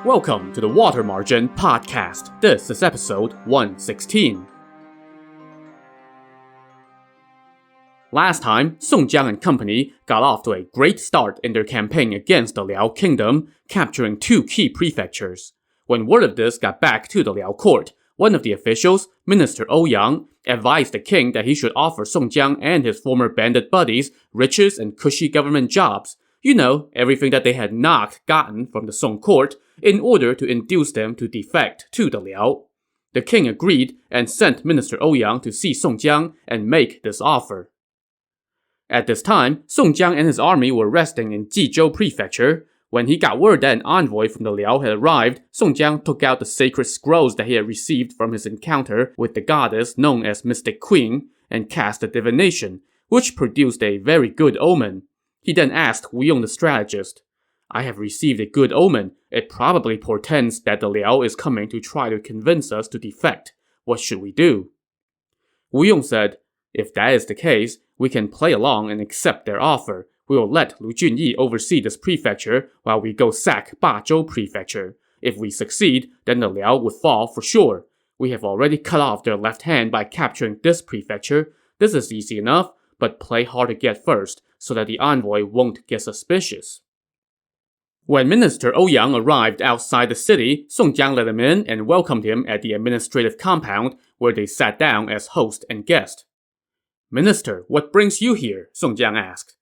Welcome to the Water Margin Podcast. This is episode 116. Last time, Song Jiang and company got off to a great start in their campaign against the Liao kingdom, capturing 2 key prefectures. When word of this got back to the Liao court, one of the officials, Minister Ouyang, advised the king that he should offer Song Jiang and his former bandit buddies riches and cushy government jobs. You know, everything that they had not gotten from the Song court, in order to induce them to defect to the Liao. The king agreed and sent Minister Ouyang to see Song Jiang and make this offer. At this time, Song Jiang and his army were resting in Jizhou Prefecture. When he got word that an envoy from the Liao had arrived, Song Jiang took out the sacred scrolls that he had received from his encounter with the goddess known as Mystic Queen and cast a divination, which produced a very good omen. He then asked Wu Yong the strategist, "I have received a good omen. It probably portends that the Liao is coming to try to convince us to defect. What should we do?" Wu Yong said, "If that is the case, we can play along and accept their offer. We will let Lu Junyi oversee this prefecture while we go sack Bajo Prefecture. If we succeed, then the Liao would fall for sure. We have already cut off their left hand by capturing this prefecture. This is easy enough, but play hard to get first, so that the envoy won't get suspicious." When Minister Ouyang arrived outside the city, Song Jiang let him in and welcomed him at the administrative compound, where they sat down as host and guest. "Minister, what brings you here?" Song Jiang asked.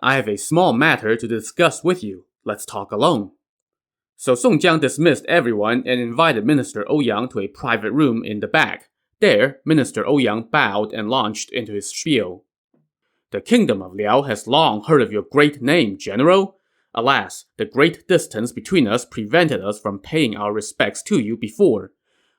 "I have a small matter to discuss with you. Let's talk alone." So Song Jiang dismissed everyone and invited Minister Ouyang to a private room in the back. There, Minister Ouyang bowed and launched into his spiel. "The kingdom of Liao has long heard of your great name, General. Alas, the great distance between us prevented us from paying our respects to you before.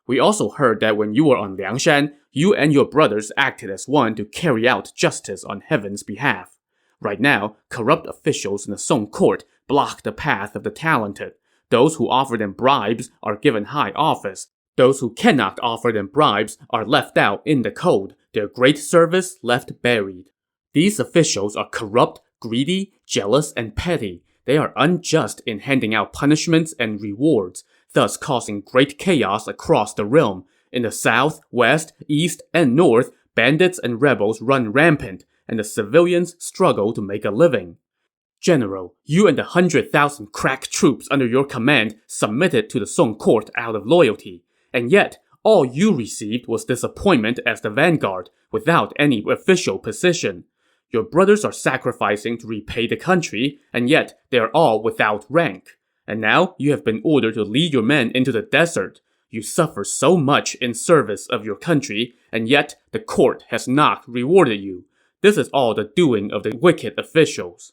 We also heard that when you were on Liangshan, you and your brothers acted as one to carry out justice on heaven's behalf. Right now, corrupt officials in the Song court block the path of the talented. Those who offer them bribes are given high office. Those who cannot offer them bribes are left out in the cold, their great service left buried. These officials are corrupt, greedy, jealous, and petty. They are unjust in handing out punishments and rewards, thus causing great chaos across the realm. In the south, west, east, and north, bandits and rebels run rampant, and the civilians struggle to make a living. General, you and the 100,000 crack troops under your command submitted to the Song court out of loyalty, and yet all you received was disappointment as the vanguard, without any official position. Your brothers are sacrificing to repay the country, and yet they are all without rank. And now you have been ordered to lead your men into the desert. You suffer so much in service of your country, and yet the court has not rewarded you. This is all the doing of the wicked officials.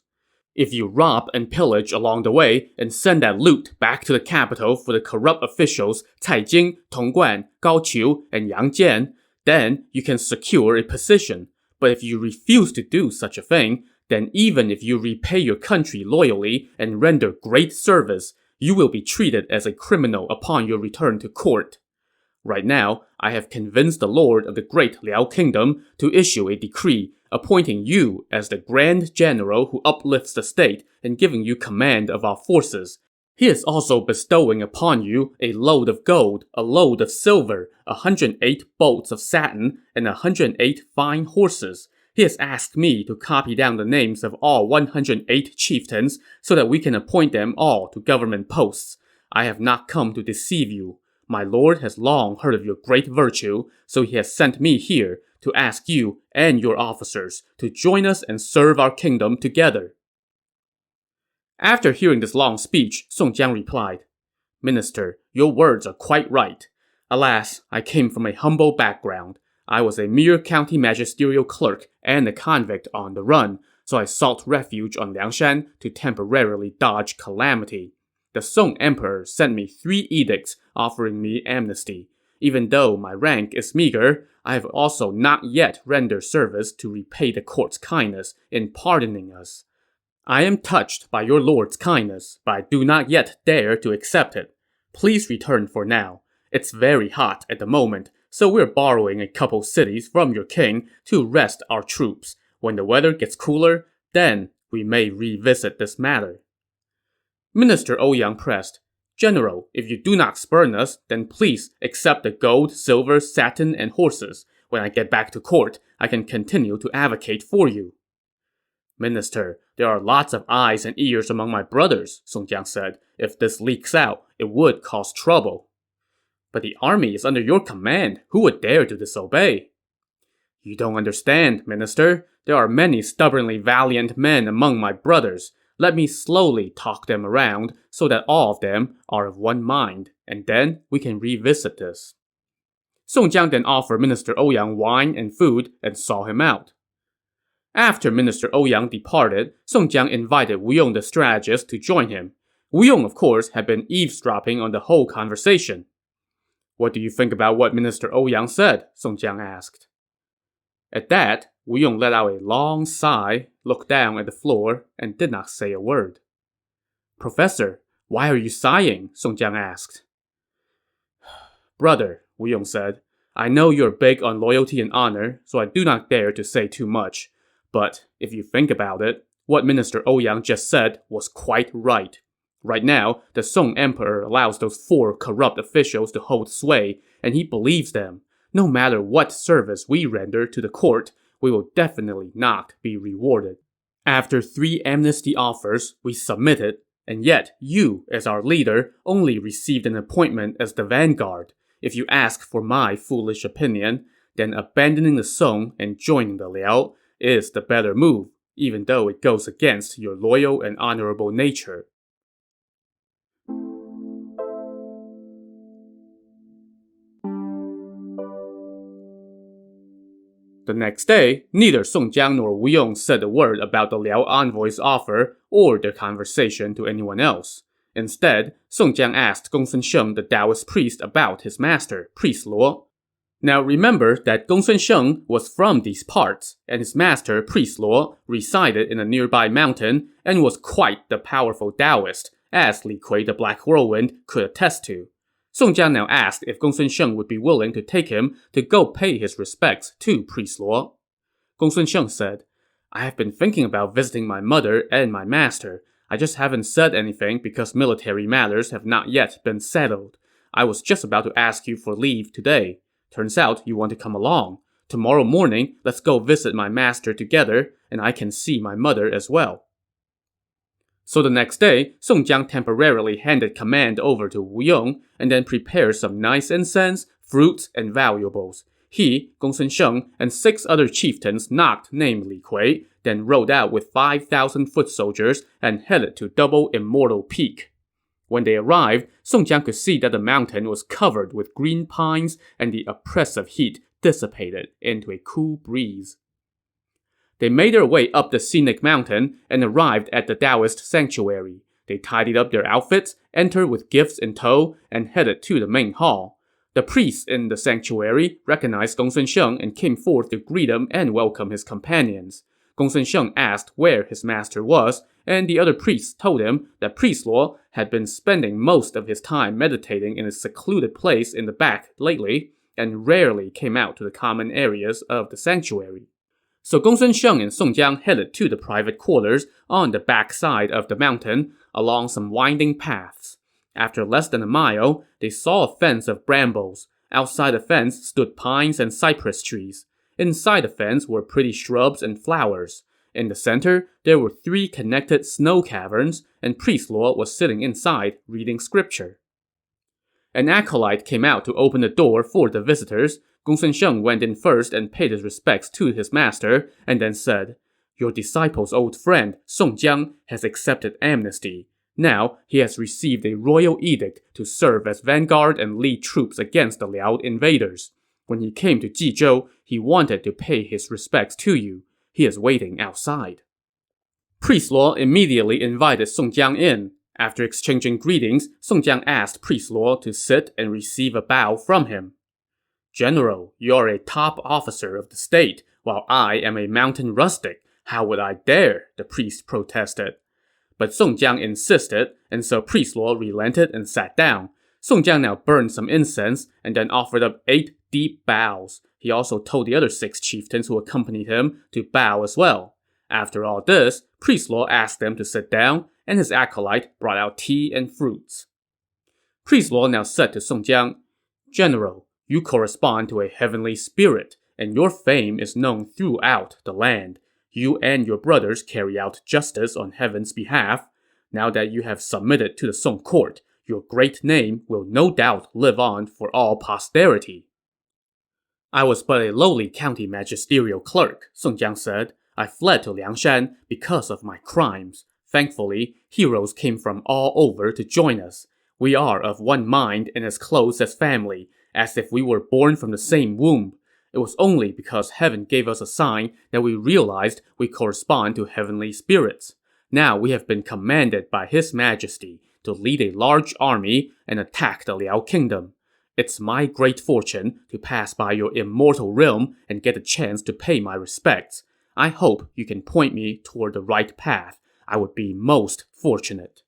If you rob and pillage along the way and send that loot back to the capital for the corrupt officials Caijing, Tongguan, Gaoqiu, and Yang Jian, then you can secure a position. But if you refuse to do such a thing, then even if you repay your country loyally and render great service, you will be treated as a criminal upon your return to court. Right now, I have convinced the lord of the great Liao kingdom to issue a decree appointing you as the grand general who uplifts the state and giving you command of our forces. He is also bestowing upon you a load of gold, a load of silver, 108 bolts of satin, and 108 fine horses. He has asked me to copy down the names of all 108 chieftains so that we can appoint them all to government posts. I have not come to deceive you. My lord has long heard of your great virtue, so he has sent me here to ask you and your officers to join us and serve our kingdom together." After hearing this long speech, Song Jiang replied, "Minister, your words are quite right. Alas, I came from a humble background. I was a mere county magisterial clerk and a convict on the run, so I sought refuge on Liangshan to temporarily dodge calamity. The Song Emperor sent me 3 edicts offering me amnesty. Even though my rank is meager, I have also not yet rendered service to repay the court's kindness in pardoning us. I am touched by your lord's kindness, but I do not yet dare to accept it. Please return for now. It's very hot at the moment, so we're borrowing a couple cities from your king to rest our troops. When the weather gets cooler, then we may revisit this matter." Minister Ouyang pressed, General, if you do not spurn us, then please accept the gold, silver, satin, and horses. When I get back to court, I can continue to advocate for you. Minister, there are lots of eyes and ears among my brothers, Song Jiang said. If this leaks out, it would cause trouble. But the army is under your command. Who would dare to disobey? You don't understand, Minister. There are many stubbornly valiant men among my brothers. Let me slowly talk them around so that all of them are of one mind, and then we can revisit this. Song Jiang then offered Minister Ouyang wine and food and saw him out. After Minister Ouyang departed, Song Jiang invited Wu Yong the strategist to join him. Wu Yong, of course, had been eavesdropping on the whole conversation. What do you think about what Minister Ouyang said? Song Jiang asked. At that, Wu Yong let out a long sigh, looked down at the floor, and did not say a word. Professor, why are you sighing? Song Jiang asked. Brother, Wu Yong said, I know you're big on loyalty and honor, so I do not dare to say too much. But if you think about it, what Minister Ouyang just said was quite right. Right now, the Song Emperor allows those 4 corrupt officials to hold sway, and he believes them. No matter what service we render to the court, we will definitely not be rewarded. After 3 amnesty offers, we submitted, and yet you, as our leader, only received an appointment as the vanguard. If you ask for my foolish opinion, then abandoning the Song and joining the Liao is the better move, even though it goes against your loyal and honorable nature. The next day, neither Song Jiang nor Wu Yong said a word about the Liao envoy's offer or their conversation to anyone else. Instead, Song Jiang asked Gongsun Sheng, the Taoist priest, about his master, Priest Luo. Now remember that Gongsun Sheng was from these parts, and his master, Priest Luo, resided in a nearby mountain and was quite the powerful Taoist, as Li Kui the Black Whirlwind could attest to. Song Jiang now asked if Gongsun Sheng would be willing to take him to go pay his respects to Priest Luo. Gongsun Sheng said, I have been thinking about visiting my mother and my master. I just haven't said anything because military matters have not yet been settled. I was just about to ask you for leave today. Turns out you want to come along. Tomorrow morning, let's go visit my master together, and I can see my mother as well. So the next day, Song Jiang temporarily handed command over to Wu Yong and then prepared some nice incense, fruits, and valuables. He, Gongsun Sheng, and 6 other chieftains not named Li Kui, then rode out with 5,000 foot soldiers and headed to Double Immortal Peak. When they arrived, Song Jiang could see that the mountain was covered with green pines and the oppressive heat dissipated into a cool breeze. They made their way up the scenic mountain and arrived at the Taoist sanctuary. They tidied up their outfits, entered with gifts in tow, and headed to the main hall. The priests in the sanctuary recognized Gongsun Sheng and came forth to greet him and welcome his companions. Gongsun Sheng asked where his master was, and the other priests told him that Priest Luo had been spending most of his time meditating in a secluded place in the back lately, and rarely came out to the common areas of the sanctuary. So Gongsun Sheng and Song Jiang headed to the private quarters on the back side of the mountain, along some winding paths. After less than a mile, they saw a fence of brambles. Outside the fence stood pines and cypress trees. Inside the fence were pretty shrubs and flowers. In the center, there were 3 connected snow caverns, and Priest Luo was sitting inside reading scripture. An acolyte came out to open the door for the visitors. Gongsun Sheng went in first and paid his respects to his master, and then said, Your disciple's old friend, Song Jiang, has accepted amnesty. Now, he has received a royal edict to serve as vanguard and lead troops against the Liao invaders. When he came to Jizhou, he wanted to pay his respects to you. He is waiting outside. Priest Luo immediately invited Song Jiang in. After exchanging greetings, Song Jiang asked Priest Luo to sit and receive a bow from him. General, you are a top officer of the state, while I am a mountain rustic. How would I dare? The priest protested. But Song Jiang insisted, and so Priest Luo relented and sat down. Song Jiang now burned some incense and then offered up 8 deep bows. He also told the other 6 chieftains who accompanied him to bow as well. After all this, Priest Luo asked them to sit down, and his acolyte brought out tea and fruits. Priest Luo now said to Song Jiang, General, you correspond to a heavenly spirit, and your fame is known throughout the land. You and your brothers carry out justice on heaven's behalf. Now that you have submitted to the Song court, your great name will no doubt live on for all posterity. I was but a lowly county magisterial clerk, Song Jiang said. I fled to Liangshan because of my crimes. Thankfully, heroes came from all over to join us. We are of one mind and as close as family, as if we were born from the same womb. It was only because heaven gave us a sign that we realized we correspond to heavenly spirits. Now we have been commanded by His Majesty to lead a large army and attack the Liao kingdom. It's my great fortune to pass by your immortal realm and get a chance to pay my respects. I hope you can point me toward the right path. I would be most fortunate.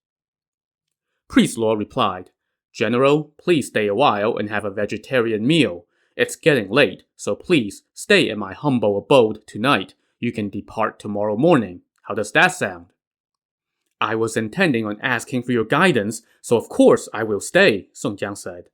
Priest Luo replied, General, please stay a while and have a vegetarian meal. It's getting late, so please stay at my humble abode tonight. You can depart tomorrow morning. How does that sound? I was intending on asking for your guidance, so of course I will stay, Song Jiang said.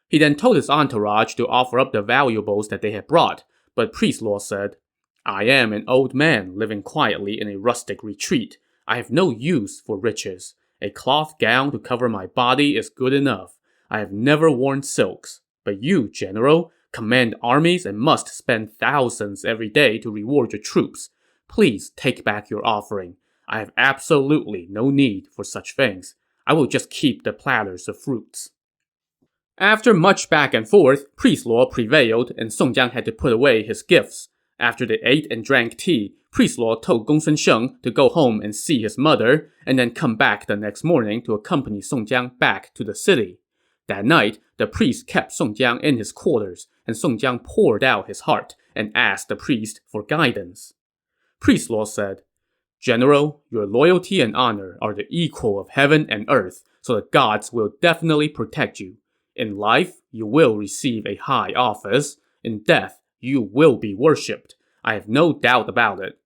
He then told his entourage to offer up the valuables that they had brought, but Priest Luo said, I am an old man living quietly in a rustic retreat. I have no use for riches. A cloth gown to cover my body is good enough. I have never worn silks. But you, General, command armies and must spend thousands every day to reward your troops. Please take back your offering. I have absolutely no need for such things. I will just keep the platters of fruits. After much back and forth, Priest Luo prevailed and Song Jiang had to put away his gifts. After they ate and drank tea, Priest Luo told Gongsun Sheng to go home and see his mother, and then come back the next morning to accompany Song Jiang back to the city. That night, the priest kept Song Jiang in his quarters, and Song Jiang poured out his heart and asked the priest for guidance. Priest Luo said, General, your loyalty and honor are the equal of heaven and earth, so the gods will definitely protect you. In life, you will receive a high office. In death, you will be worshipped. I have no doubt about it.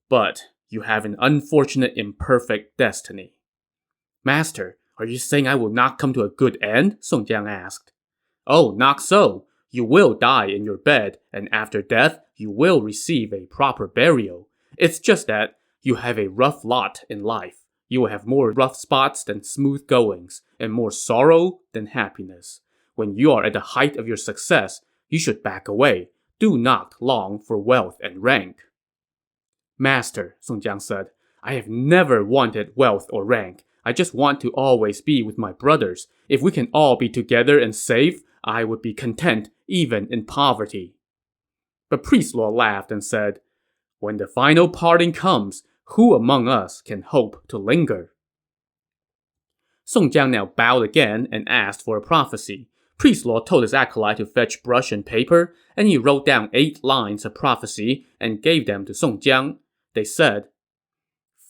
But you have an unfortunate imperfect destiny. Master, are you saying I will not come to a good end? Song Jiang asked. Oh, not so. You will die in your bed, and after death, you will receive a proper burial. It's just that you have a rough lot in life. You will have more rough spots than smooth goings, and more sorrow than happiness. When you are at the height of your success, you should back away. Do not long for wealth and rank. Master, Song Jiang said, I have never wanted wealth or rank. I just want to always be with my brothers. If we can all be together and safe, I would be content even in poverty. But Priest Luo laughed and said, When the final parting comes, who among us can hope to linger? Song Jiang now bowed again and asked for a prophecy. Priest Luo told his acolyte to fetch brush and paper, and he wrote down 8 lines of prophecy and gave them to Song Jiang. They said,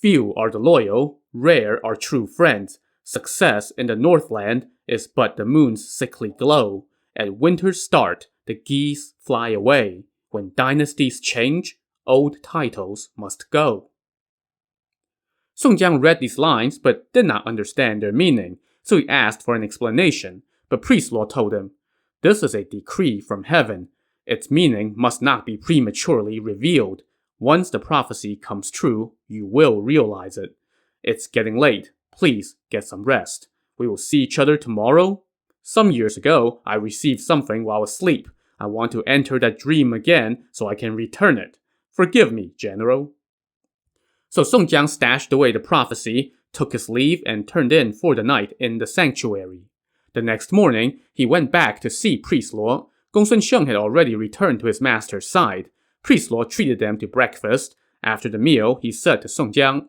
Few are the loyal, rare are true friends. Success in the Northland is but the moon's sickly glow. At winter's start, the geese fly away. When dynasties change, old titles must go. Song Jiang read these lines but did not understand their meaning, so he asked for an explanation. But Priest Luo told him, This is a decree from heaven. Its meaning must not be prematurely revealed. Once the prophecy comes true, you will realize it. It's getting late. Please get some rest. We will see each other tomorrow. Some years ago, I received something while asleep. I want to enter that dream again so I can return it. Forgive me, General. So Song Jiang stashed away the prophecy, took his leave, and turned in for the night in the sanctuary. The next morning, he went back to see Priest Luo. Gongsun Sheng had already returned to his master's side. Priest Luo treated them to breakfast. After the meal, he said to Song Jiang,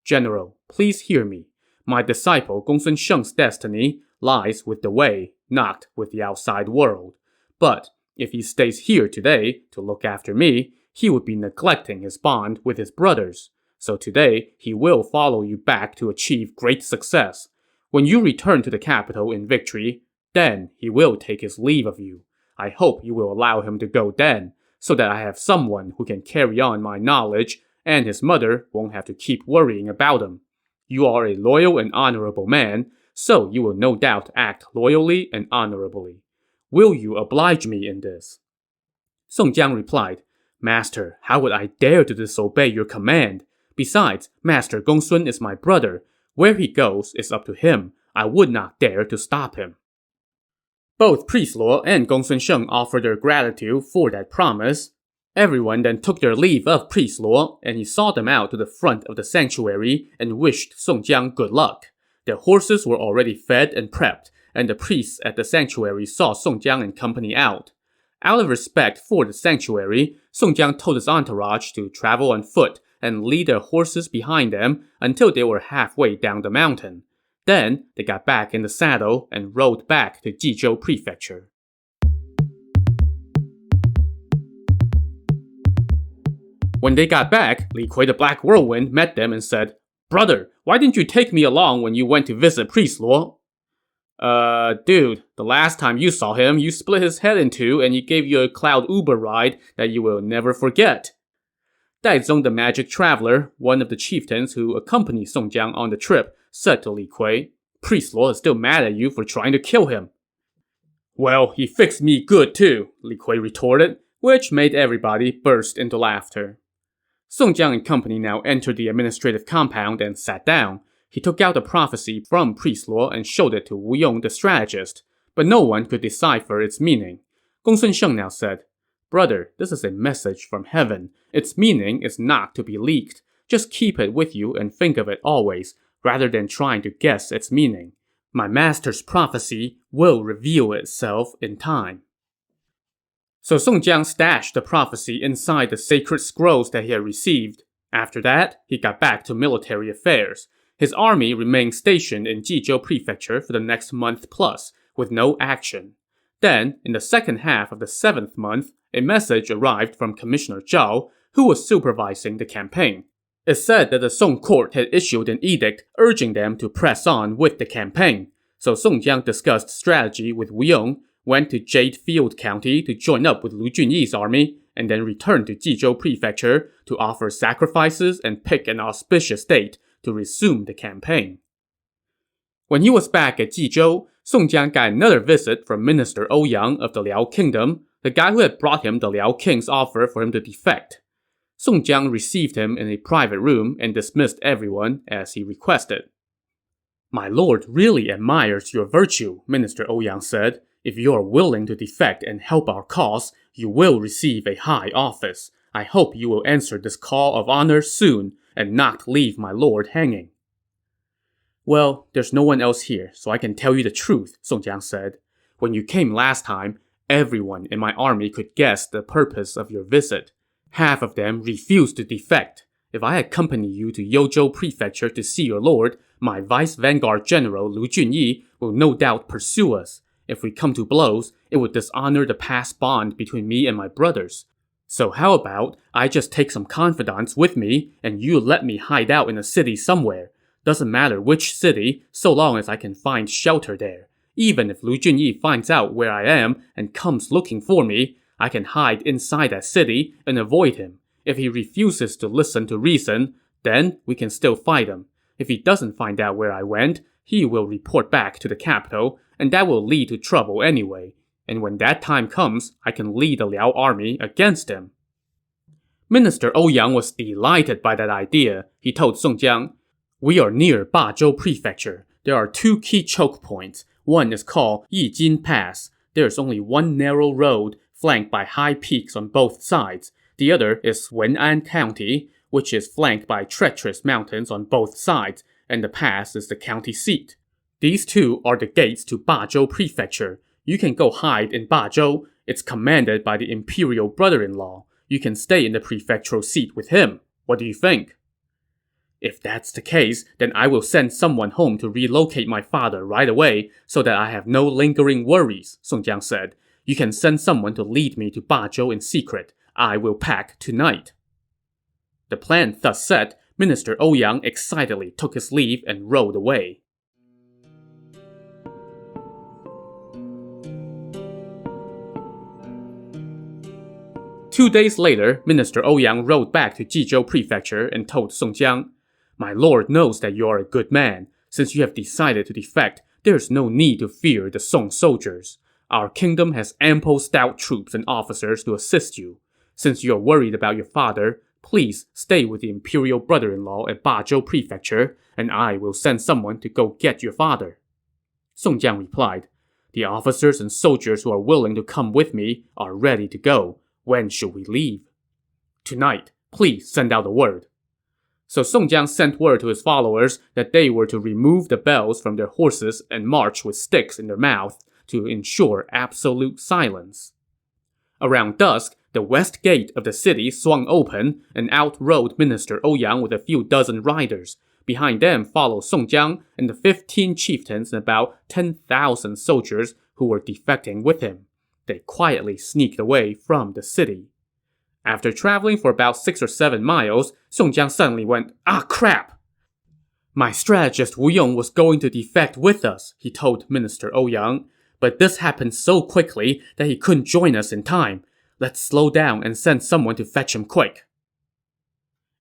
General, please hear me. My disciple Gongsun Sheng's destiny lies with the Wei, not with the outside world. But if he stays here today to look after me, he would be neglecting his bond with his brothers. So today, he will follow you back to achieve great success. When you return to the capital in victory, then he will take his leave of you. I hope you will allow him to go then, so that I have someone who can carry on my knowledge, and his mother won't have to keep worrying about him. You are a loyal and honorable man, so you will no doubt act loyally and honorably. Will you oblige me in this?" Song Jiang replied, "Master, how would I dare to disobey your command? Besides, Master Gongsun is my brother. Where he goes is up to him. I would not dare to stop him." Both Priest Luo and Gongsun Sheng offered their gratitude for that promise. Everyone then took their leave of Priest Luo, and he saw them out to the front of the sanctuary and wished Song Jiang good luck. Their horses were already fed and prepped, and the priests at the sanctuary saw Song Jiang and company out. Out of respect for the sanctuary, Song Jiang told his entourage to travel on foot and lead their horses behind them until they were halfway down the mountain. Then, they got back in the saddle and rode back to Jizhou Prefecture. When they got back, Li Kui the Black Whirlwind met them and said, "Brother, why didn't you take me along when you went to visit Priest Luo?" Dude, the last time you saw him, you split his head in two and he gave you a cloud Uber ride that you will never forget." Daizong the Magic Traveler, one of the chieftains who accompanied Song Jiang on the trip, said to Li Kui, "Priest Luo is still mad at you for trying to kill him." "Well, he fixed me good too," Li Kui retorted, which made everybody burst into laughter. Song Jiang and company now entered the administrative compound and sat down. He took out the prophecy from Priest Luo and showed it to Wu Yong the strategist, but no one could decipher its meaning. Gongsun Sheng now said, "Brother, this is a message from heaven. Its meaning is not to be leaked. Just keep it with you and think of it always, rather than trying to guess its meaning. My master's prophecy will reveal itself in time." So Song Jiang stashed the prophecy inside the sacred scrolls that he had received. After that, he got back to military affairs. His army remained stationed in Jizhou Prefecture for the next month plus, with no action. Then, in the second half of the 7th month, a message arrived from Commissioner Zhao, who was supervising the campaign. It said that the Song court had issued an edict urging them to press on with the campaign. So Song Jiang discussed strategy with Wu Yong, went to Jade Field County to join up with Lu Junyi's army, and then returned to Jizhou Prefecture to offer sacrifices and pick an auspicious date to resume the campaign. When he was back at Jizhou, Song Jiang got another visit from Minister Ouyang of the Liao Kingdom, the guy who had brought him the Liao King's offer for him to defect. Song Jiang received him in a private room and dismissed everyone as he requested. "My lord really admires your virtue," Minister Ouyang said. "If you are willing to defect and help our cause, you will receive a high office. I hope you will answer this call of honor soon and not leave my lord hanging." "Well, there's no one else here, so I can tell you the truth," Song Jiang said. "When you came last time, everyone in my army could guess the purpose of your visit. Half of them refused to defect. If I accompany you to Youzhou Prefecture to see your lord, my Vice Vanguard General Lu Junyi will no doubt pursue us. If we come to blows, it would dishonor the past bond between me and my brothers. So how about I just take some confidants with me and you let me hide out in a city somewhere? Doesn't matter which city, so long as I can find shelter there. Even if Lu Junyi finds out where I am and comes looking for me, I can hide inside that city and avoid him. If he refuses to listen to reason, then we can still fight him. If he doesn't find out where I went, he will report back to the capital, and that will lead to trouble anyway. And when that time comes, I can lead the Liao army against him." Minister Ouyang was delighted by that idea. He told Song Jiang, "We are near Bazhou Prefecture. There are 2 key choke points. One is called Yijin Pass. There is only one narrow road, flanked by high peaks on both sides. The other is Wen'an County, which is flanked by treacherous mountains on both sides, and the pass is the county seat. These 2 are the gates to Bazhou Prefecture. You can go hide in Bazhou. It's commanded by the imperial brother-in-law. You can stay in the prefectural seat with him. What do you think?" "If that's the case, then I will send someone home to relocate my father right away so that I have no lingering worries," Song Jiang said. "You can send someone to lead me to Bazhou in secret. I will pack tonight." The plan thus set, Minister Ouyang excitedly took his leave and rode away. Two days later, Minister Ouyang rode back to Jizhou Prefecture and told Song Jiang, "My lord knows that you are a good man. Since you have decided to defect, There's no need to fear the Song soldiers. Our kingdom has ample stout troops and officers to assist you. Since you're worried about your father, please stay with the imperial brother-in-law at Bajo Prefecture, and I will send someone to go get your father. Song Jiang replied, The officers and soldiers who are willing to come with me are ready to go. When should we leave? Tonight. Please send out the word. So Song Jiang sent word to his followers that they were to remove the bells from their horses and march with sticks in their mouth to ensure absolute silence. Around dusk, the west gate of the city swung open, and out rode Minister Ouyang with a few dozen riders. Behind them followed Song Jiang and the 15 chieftains and about 10,000 soldiers who were defecting with him. They quietly sneaked away from the city. After traveling for about 6 or 7 miles, Song Jiang suddenly went, "Ah, crap!" My strategist Wu Yong was going to defect with us, he told Minister Ouyang, but this happened so quickly that he couldn't join us in time. Let's slow down and send someone to fetch him quick.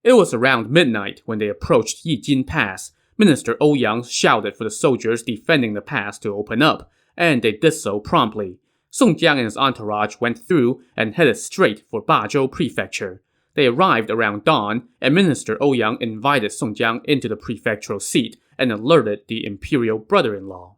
It was around midnight when they approached Yijin Pass. Minister Ouyang shouted for the soldiers defending the pass to open up, and they did so promptly. Song Jiang and his entourage went through and headed straight for Bajo Prefecture. They arrived around dawn, and Minister Ouyang invited Song Jiang into the prefectural seat and alerted the imperial brother-in-law.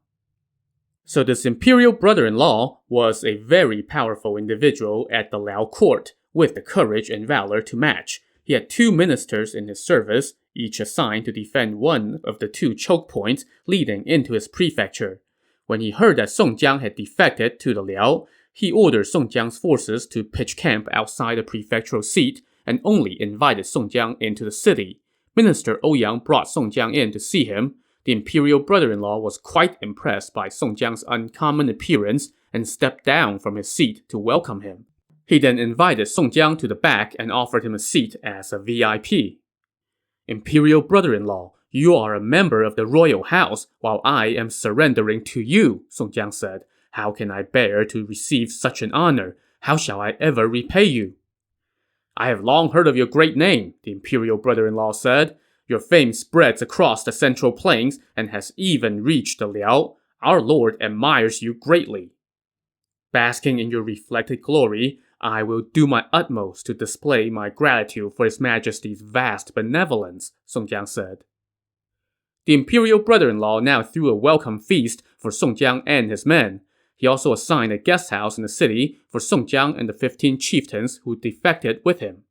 So this imperial brother-in-law was a very powerful individual at the Liao court, with the courage and valor to match. He had 2 ministers in his service, each assigned to defend one of the 2 choke points leading into his prefecture. When he heard that Song Jiang had defected to the Liao, he ordered Song Jiang's forces to pitch camp outside the prefectural seat and only invited Song Jiang into the city. Minister Ouyang brought Song Jiang in to see him. The imperial brother-in-law was quite impressed by Song Jiang's uncommon appearance and stepped down from his seat to welcome him. He then invited Song Jiang to the back and offered him a seat as a VIP. Imperial brother-in-law, you are a member of the royal house, while I am surrendering to you, Song Jiang said. How can I bear to receive such an honor? How shall I ever repay you? I have long heard of your great name, the imperial brother-in-law said. Your fame spreads across the central plains and has even reached the Liao. Our lord admires you greatly. Basking in your reflected glory, I will do my utmost to display my gratitude for His Majesty's vast benevolence, Song Jiang said. The imperial brother-in-law now threw a welcome feast for Song Jiang and his men. He also assigned a guest house in the city for Song Jiang and the 15 chieftains who defected with him.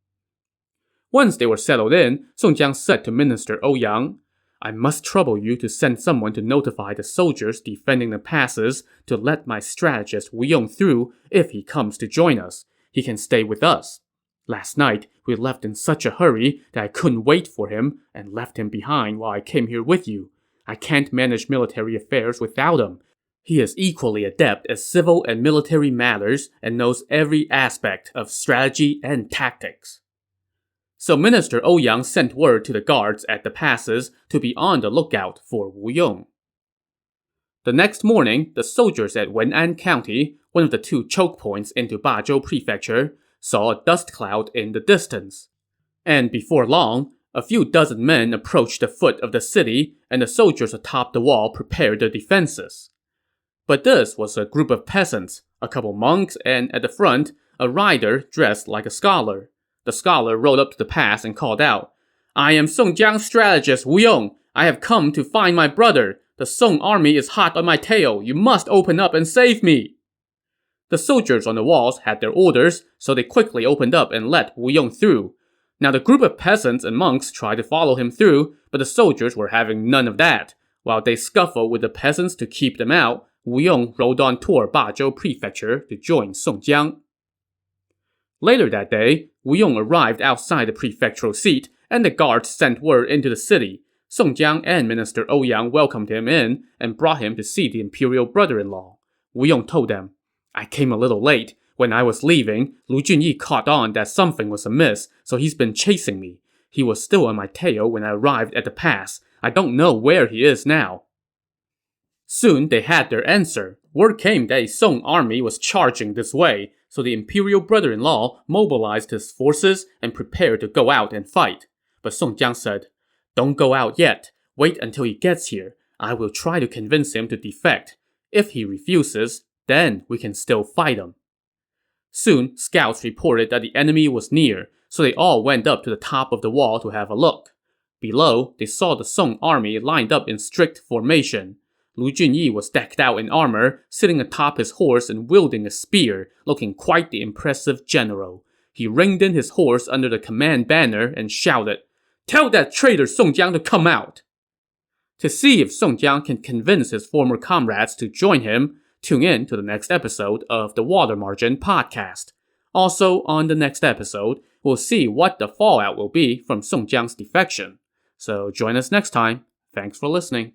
Once they were settled in, Song Jiang said to Minister Ouyang, I must trouble you to send someone to notify the soldiers defending the passes to let my strategist Wu Yong through if he comes to join us. He can stay with us. Last night, we left in such a hurry that I couldn't wait for him and left him behind while I came here with you. I can't manage military affairs without him. He is equally adept at civil and military matters and knows every aspect of strategy and tactics. So Minister Ouyang sent word to the guards at the passes to be on the lookout for Wu Yong. The next morning, the soldiers at Wen'an County, one of the 2 choke points into Bajo Prefecture, saw a dust cloud in the distance. And before long, a few dozen men approached the foot of the city, and the soldiers atop the wall prepared their defenses. But this was a group of peasants, a couple monks, and at the front, a rider dressed like a scholar. The scholar rode up to the pass and called out, I am Song Jiang's strategist Wu Yong. I have come to find my brother. The Song army is hot on my tail. You must open up and save me. The soldiers on the walls had their orders, so they quickly opened up and let Wu Yong through. Now the group of peasants and monks tried to follow him through, but the soldiers were having none of that. While they scuffled with the peasants to keep them out, Wu Yong rode on toward Bajo Prefecture to join Song Jiang. Later that day, Wu Yong arrived outside the prefectural seat, and the guards sent word into the city. Song Jiang and Minister Ouyang welcomed him in and brought him to see the imperial brother-in-law. Wu Yong told them, I came a little late. When I was leaving, Lu Junyi caught on that something was amiss, so he's been chasing me. He was still on my tail when I arrived at the pass. I don't know where he is now. Soon they had their answer. Word came that a Song army was charging this way, so the imperial brother-in-law mobilized his forces and prepared to go out and fight. But Song Jiang said, Don't go out yet. Wait until he gets here. I will try to convince him to defect. If he refuses, then we can still fight him. Soon, scouts reported that the enemy was near, so they all went up to the top of the wall to have a look. Below, they saw the Song army lined up in strict formation. Lu Junyi was decked out in armor, sitting atop his horse and wielding a spear, looking quite the impressive general. He reined in his horse under the command banner and shouted, "Tell that traitor Song Jiang to come out!" To see if Song Jiang can convince his former comrades to join him, tune in to the next episode of the Water Margin podcast. Also, on the next episode, we'll see what the fallout will be from Song Jiang's defection. So join us next time. Thanks for listening.